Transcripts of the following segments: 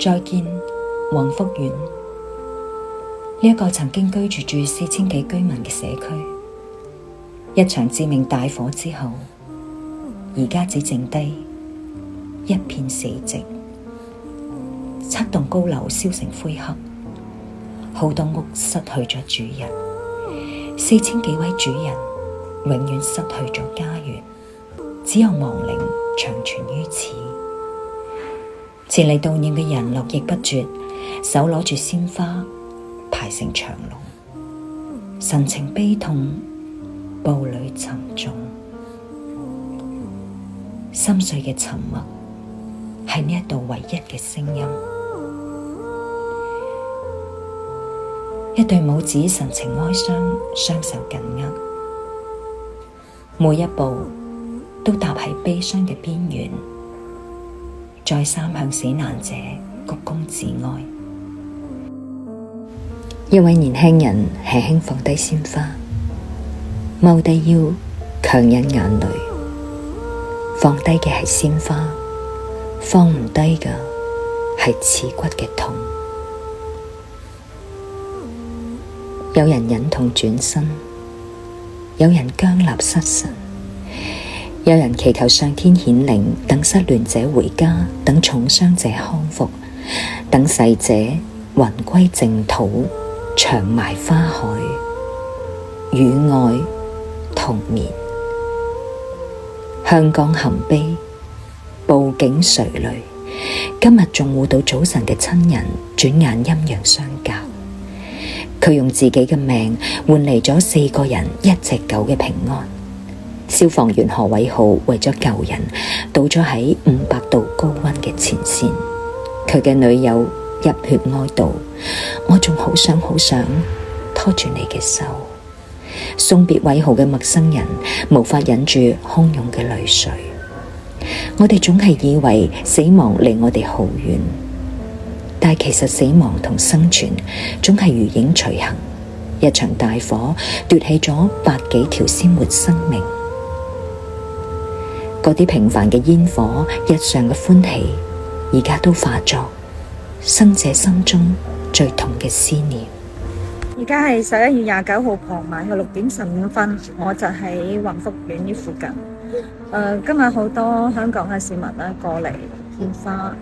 再見，宏福苑。呢一個曾經居住4000幾居民嘅社區，一場致命大火之後，而家只剩低一片死寂，7棟高樓燒成灰黑，好多屋失去咗主人，4000幾位主人永遠失去咗家園，只有亡靈長存於此。前嚟悼念嘅人絡繹不絕，手攞住鮮花排成長龍，神情悲痛，步履沉重。心碎嘅沉默係呢一度唯一嘅聲音。一對母子神情哀傷，雙手緊握，每一步都踏喺悲傷嘅邊緣，再三向死難者鞠躬致哀。一位年輕人輕輕放低鮮花，踎低腰，強忍眼淚。放低嘅係鮮花，放唔低嘅係刺骨嘅痛。有人忍痛轉身，有人僵立失神，有人祈求上天顯靈，等失聯者回家，等重傷者康復，等逝者魂歸淨土，長埋花海，與愛同眠。香港含悲，報警垂淚。今日仲護到早晨嘅親人，轉眼陰陽相隔。佢用自己嘅命換嚟咗4個人、1隻狗嘅平安。消防員何偉浩為咗救人，倒咗喺500度高溫嘅前線。佢嘅女友入血哀悼，我仲好想拖住你嘅手。送別偉浩嘅陌生人無法忍住洶湧嘅淚水。我哋總係以為死亡離我哋好遠，但其實死亡同生存總係如影隨形。一場大火奪起咗百幾條鮮活生命。嗰啲平凡嘅煙火，日常嘅歡喜，而家都化作生者心中最痛嘅思念。而家係11月29號傍晚嘅6點15分，我就喺宏福苑呢附近。今日好多香港嘅市民咧過嚟獻花，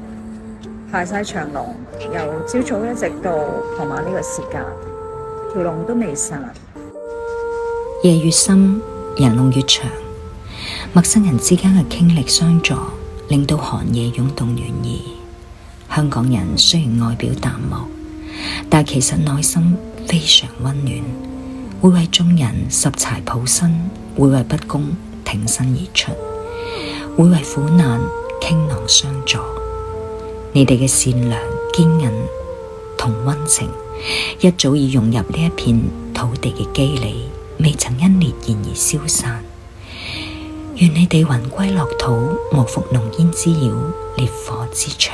排晒長龍，由朝早一直到傍晚呢個時間，條龍都未散。夜越深，人龍越長，陌生人之間嘅傾力相助，令到寒夜湧動暖意。香港人雖然外表淡漠，但其實內心非常溫暖，會為眾人拾柴抱薪，會為不公挺身而出，會為苦難傾囊相助。你哋嘅善良、堅韌同溫情，一早已融入呢一片土地嘅肌理，未曾因烈焰而消散。願你哋魂歸樂土，無復濃煙之擾，烈火之長。